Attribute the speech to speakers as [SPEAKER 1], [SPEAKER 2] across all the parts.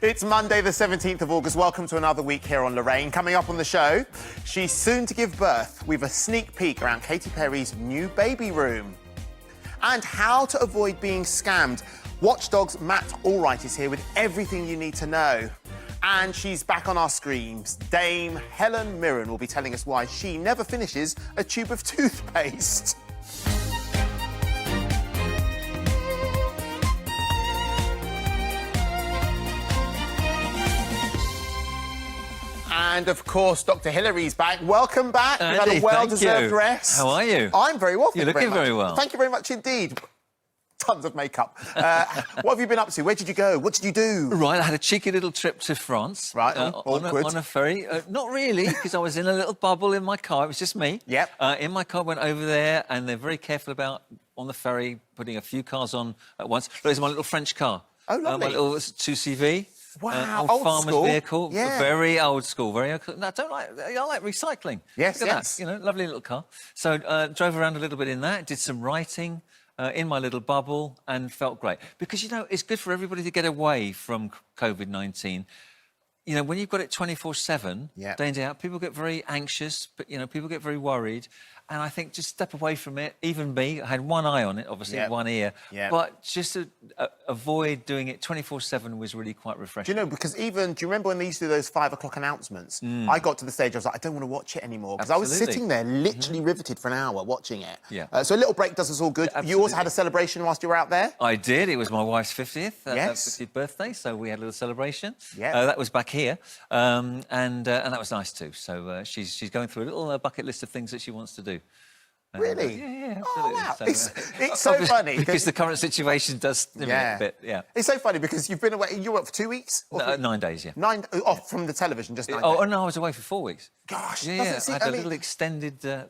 [SPEAKER 1] It's Monday, the 17th of August. Welcome to another week here on Lorraine. Coming up on the show, she's soon to give birth. We've a sneak peek around Katy Perry's new baby room. And how to avoid being scammed. Watchdog's Matt Allwright is here with everything you need to know. And she's back on our screens. Dame Helen Mirren will be telling us why she never finishes a tube of toothpaste. And, of course, Dr. Hilary's back. Welcome back.
[SPEAKER 2] Andy,
[SPEAKER 1] you've had a well-deserved rest.
[SPEAKER 2] How are you?
[SPEAKER 1] I'm very well,
[SPEAKER 2] You're looking very well.
[SPEAKER 1] Thank you very much indeed. Tons of makeup. What have you been up to? Where did you go? What did you do?
[SPEAKER 2] Right, I had a cheeky little trip to France.
[SPEAKER 1] Right,
[SPEAKER 2] on a ferry. Not really, because I was in a little bubble in my car. It was just me.
[SPEAKER 1] Yep.
[SPEAKER 2] In my car, went over there, and they're very careful about, on the ferry, putting a few cars on at once. Look, it's my little French car.
[SPEAKER 1] Oh, lovely.
[SPEAKER 2] My little 2CV.
[SPEAKER 1] Wow,
[SPEAKER 2] old farmer's
[SPEAKER 1] school.
[SPEAKER 2] vehicle.
[SPEAKER 1] Yeah.
[SPEAKER 2] Very old school. Very old. No, I like recycling.
[SPEAKER 1] Yes,
[SPEAKER 2] Look at
[SPEAKER 1] yes.
[SPEAKER 2] that. You know, lovely little car. So drove around a little bit in that. Did some writing. In my little bubble, and felt great. Because, you know, it's good for everybody to get away from COVID-19. You know, when you've got it 24/7,
[SPEAKER 1] Yeah.
[SPEAKER 2] day in, day out, people get very anxious, but, you know, people get very worried. And I think just step away from it. Even me, I had one eye on it, obviously,
[SPEAKER 1] Yeah.
[SPEAKER 2] one ear.
[SPEAKER 1] Yeah.
[SPEAKER 2] But just to avoid doing it 24/7 was really quite refreshing.
[SPEAKER 1] Do you know, because do you remember when they used to do those 5 o'clock announcements? I got to the stage, I was like, I don't want to watch it anymore. Because I was
[SPEAKER 2] Absolutely.
[SPEAKER 1] sitting there, literally riveted for an hour watching it.
[SPEAKER 2] Yeah.
[SPEAKER 1] So a little break does us all good.
[SPEAKER 2] Yeah,
[SPEAKER 1] You also had a celebration whilst you were out there?
[SPEAKER 2] I did. It was my wife's 50th,
[SPEAKER 1] Yes.
[SPEAKER 2] 50th birthday, so we had a little celebration.
[SPEAKER 1] Yeah.
[SPEAKER 2] That was back here, and that was nice too. So she's going through a little bucket list of things that she wants to do.
[SPEAKER 1] Really?
[SPEAKER 2] Yeah,
[SPEAKER 1] Oh,
[SPEAKER 2] absolutely.
[SPEAKER 1] wow. It's so funny.
[SPEAKER 2] Because the current situation does limit a bit, yeah.
[SPEAKER 1] It's so funny because you've been away, you were for 2 weeks? Or
[SPEAKER 2] No, 9 days, yeah.
[SPEAKER 1] 9, off from the television, just 9 days.
[SPEAKER 2] Oh, no, I was away for 4 weeks.
[SPEAKER 1] Gosh,
[SPEAKER 2] Yeah,
[SPEAKER 1] doesn't seem-
[SPEAKER 2] I had a
[SPEAKER 1] mean,
[SPEAKER 2] little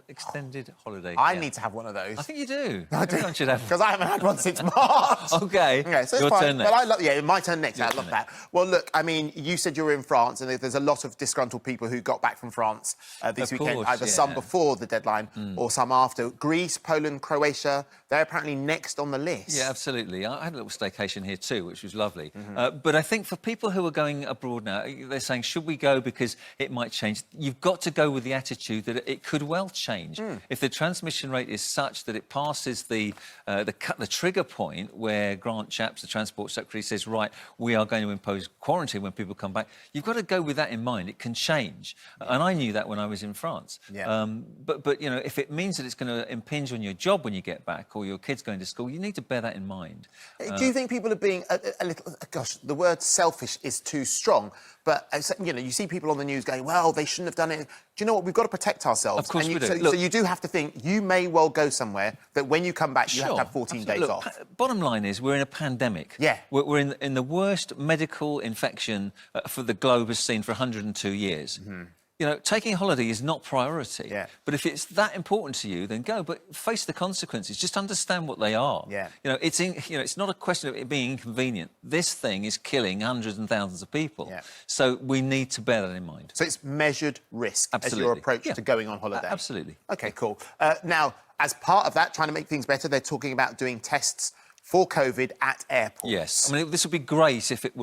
[SPEAKER 2] extended holiday.
[SPEAKER 1] I
[SPEAKER 2] yeah.
[SPEAKER 1] need to have one of those.
[SPEAKER 2] I think you do.
[SPEAKER 1] I do.
[SPEAKER 2] Everyone should have one.
[SPEAKER 1] Because I haven't had one since March.
[SPEAKER 2] Okay.
[SPEAKER 1] Okay, so it's
[SPEAKER 2] Your
[SPEAKER 1] fine.
[SPEAKER 2] turn next.
[SPEAKER 1] But I love, yeah, my turn next. I
[SPEAKER 2] Your
[SPEAKER 1] love
[SPEAKER 2] turn
[SPEAKER 1] that. Well, look, I mean, you said you were in France, and there's a lot of disgruntled people who got back from France this
[SPEAKER 2] Of
[SPEAKER 1] weekend,
[SPEAKER 2] course,
[SPEAKER 1] either
[SPEAKER 2] yeah.
[SPEAKER 1] some before the deadline or some after. Greece, Poland, Croatia, they're apparently next on the list.
[SPEAKER 2] Yeah, absolutely. I had a little staycation here too, which was lovely. But I think for people who are going abroad now, they're saying, should we go because it might change? You've got to go with the attitude that it could well change. If the transmission rate is such that it passes the trigger point where Grant Shapps, the Transport Secretary, says, right, we are going to impose quarantine when people come back, you've got to go with that in mind. It can change. And I knew that when I was in France.
[SPEAKER 1] Yeah.
[SPEAKER 2] But, you know, if it means that it's going to impinge on your job when you get back or your kids going to school, you need to bear that in mind.
[SPEAKER 1] Do you think people are being a little... Gosh, the word selfish is too strong, but, you know, you see people on the news going, well, they shouldn't have done it. Do you know what? We've got to protect ourselves.
[SPEAKER 2] Of course we do.
[SPEAKER 1] So you do have to think, you may well go somewhere that when you come back, you have to have 14 days
[SPEAKER 2] Look,
[SPEAKER 1] off.
[SPEAKER 2] Bottom line is we're in a pandemic.
[SPEAKER 1] Yeah.
[SPEAKER 2] We're in the worst medical infection for the globe has seen for 102 years. You know, taking a holiday is not priority.
[SPEAKER 1] Yeah.
[SPEAKER 2] But if it's that important to you, then go. But face the consequences. Just understand what they are.
[SPEAKER 1] Yeah.
[SPEAKER 2] You know, it's not a question of it being inconvenient. This thing is killing hundreds and thousands of people.
[SPEAKER 1] Yeah.
[SPEAKER 2] So we need to bear that in mind.
[SPEAKER 1] So it's measured risk as your
[SPEAKER 2] Absolutely.
[SPEAKER 1] approach
[SPEAKER 2] Yeah.
[SPEAKER 1] to going on holiday.
[SPEAKER 2] Absolutely.
[SPEAKER 1] OK, cool. Now, as part of that, trying to make things better, they're talking about doing tests for COVID at airports.
[SPEAKER 2] Yes, I mean, this would be great if it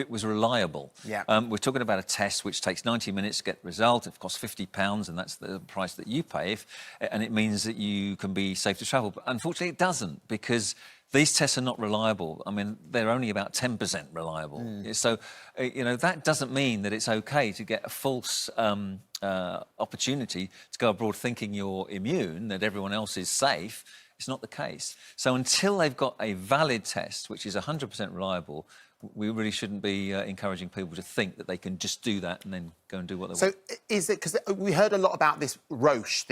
[SPEAKER 2] was reliable.
[SPEAKER 1] Yeah.
[SPEAKER 2] We're talking about a test which takes 90 minutes to get the result. It costs £50, and that's the price that you pay, and it means that you can be safe to travel. But unfortunately, it doesn't, because these tests are not reliable. I mean, they're only about 10% reliable. So, you know, that doesn't mean that it's OK to get a false opportunity to go abroad thinking you're immune, that everyone else is safe. It's not the case. So until they've got a valid test, which is 100% reliable, we really shouldn't be encouraging people to think that they can just do that and then go and do what they want.
[SPEAKER 1] So is it... Because we heard a lot about this Roche,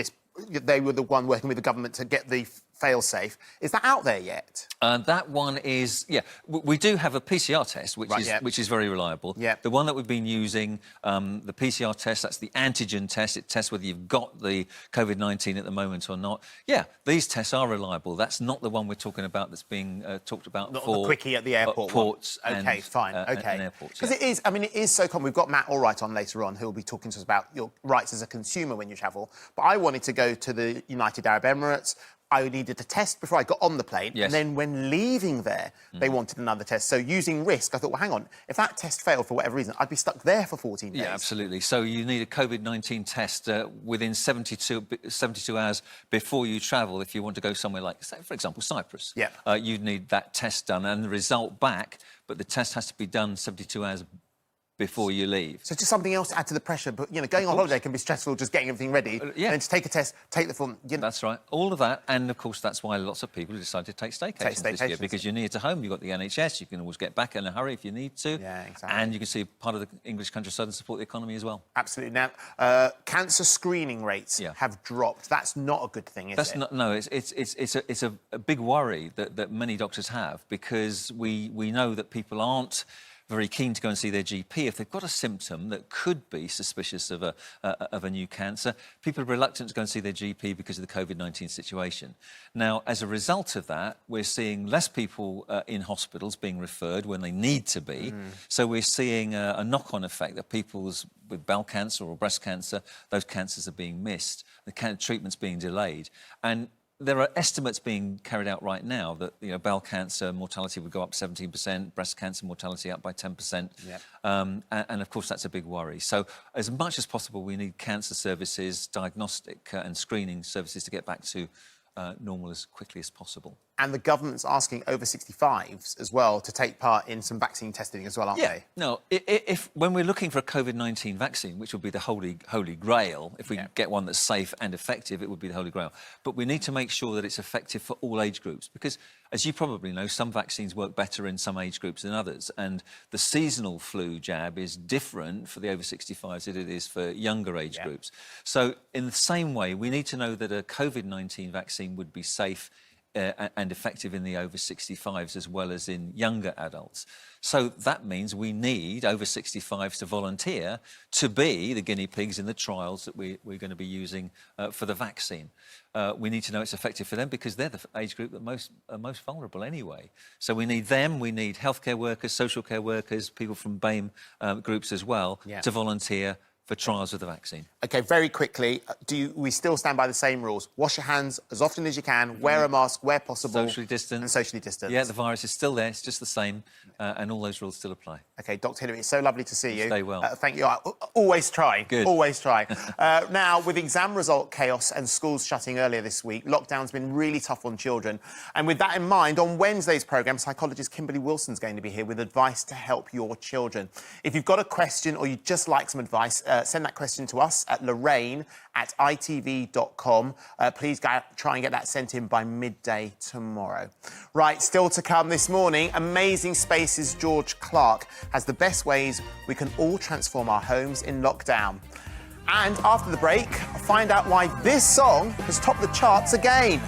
[SPEAKER 1] they were the one working with the government to get the fail-safe. Is that out there yet?
[SPEAKER 2] That one is, yeah. We do have a PCR test, which is very reliable.
[SPEAKER 1] Yeah.
[SPEAKER 2] The one that we've been using, the PCR test, that's the antigen test. It tests whether you've got the COVID-19 at the moment or not. Yeah, these tests are reliable. That's not the one we're talking about that's being talked about
[SPEAKER 1] Not
[SPEAKER 2] for...
[SPEAKER 1] the quickie at the airport.
[SPEAKER 2] Ports
[SPEAKER 1] OK,
[SPEAKER 2] and,
[SPEAKER 1] fine, OK.
[SPEAKER 2] and airports,
[SPEAKER 1] Because it is, I mean, it is so common. We've got Matt Allwright on later on, who'll be talking to us about your rights as a consumer when you travel. But I wanted to go to the United Arab Emirates, I needed a test before I got on the plane,
[SPEAKER 2] Yes.
[SPEAKER 1] and then when leaving there, they wanted another test. So using risk, I thought, well, hang on, if that test failed for whatever reason, I'd be stuck there for 14 days.
[SPEAKER 2] Yeah, absolutely. So you need a COVID-19 test within 72 hours before you travel if you want to go somewhere like, say, for example, Cyprus.
[SPEAKER 1] Yeah.
[SPEAKER 2] You'd need that test done and the result back, but the test has to be done 72 hours before you leave.
[SPEAKER 1] So just something else to add to the pressure. But, you know, going on holiday can be stressful, just getting everything ready.
[SPEAKER 2] Yeah.
[SPEAKER 1] And then to take a test, take the form. You know.
[SPEAKER 2] That's right. All of that. And, of course, that's why lots of people decided to take staycations this year, because you're near to home. You've got the NHS. You can always get back in a hurry if you need to.
[SPEAKER 1] Yeah, exactly.
[SPEAKER 2] And you can see part of the English countryside and support the economy as well.
[SPEAKER 1] Absolutely. Now, cancer screening rates have dropped. That's not a good thing, is
[SPEAKER 2] That's
[SPEAKER 1] it?
[SPEAKER 2] not, no, it's a big worry that many doctors have, because we know that people aren't very keen to go and see their GP if they've got a symptom that could be suspicious of a new cancer. People are reluctant to go and see their GP because of the COVID-19 situation. Now, as a result of that, we're seeing less people in hospitals being referred when they need to be. So we're seeing a knock-on effect that people's with bowel cancer or breast cancer, those cancers are being missed, the treatment's being delayed. And there are estimates being carried out right now that, you know, bowel cancer mortality would go up 17%, breast cancer mortality up by 10%.
[SPEAKER 1] Yep.
[SPEAKER 2] And, of course, that's a big worry. So as much as possible, we need cancer services, diagnostic and screening services to get back to normal as quickly as possible.
[SPEAKER 1] And the government's asking over 65s as well to take part in some vaccine testing as well, aren't they?
[SPEAKER 2] No, if when we're looking for a COVID-19 vaccine, which would be the holy grail, if we get one that's safe and effective, it would be the holy grail. But we need to make sure that it's effective for all age groups, because, as you probably know, some vaccines work better in some age groups than others. And the seasonal flu jab is different for the over 65s than it is for younger age groups. So in the same way, we need to know that a COVID-19 vaccine would be safe and effective in the over 65s as well as in younger adults. So that means we need over 65s to volunteer to be the guinea pigs in the trials that we're going to be using for the vaccine. We need to know it's effective for them because they're the age group that are most vulnerable anyway. So we need them, we need healthcare workers, social care workers, people from BAME groups as well to volunteer for trials of the vaccine. OK,
[SPEAKER 1] very quickly, we still stand by the same rules? Wash your hands as often as you can, wear a mask where possible.
[SPEAKER 2] Socially distance.
[SPEAKER 1] And socially distance.
[SPEAKER 2] Yeah, the virus is still there, it's just the same, and all those rules still apply.
[SPEAKER 1] OK, Dr Hilary, it's so lovely to see you.
[SPEAKER 2] Stay well.
[SPEAKER 1] Thank you. Always try.
[SPEAKER 2] Good.
[SPEAKER 1] Always try. Now, with exam result chaos and schools shutting earlier this week, lockdown's been really tough on children. And with that in mind, on Wednesday's programme, psychologist Kimberly Wilson's going to be here with advice to help your children. If you've got a question or you'd just like some advice, send that question to us at Lorraine@itv.com. Please try and get that sent in by midday tomorrow. Right, still to come this morning, Amazing Space's George Clark has the best ways we can all transform our homes in lockdown. And after the break, find out why this song has topped the charts again.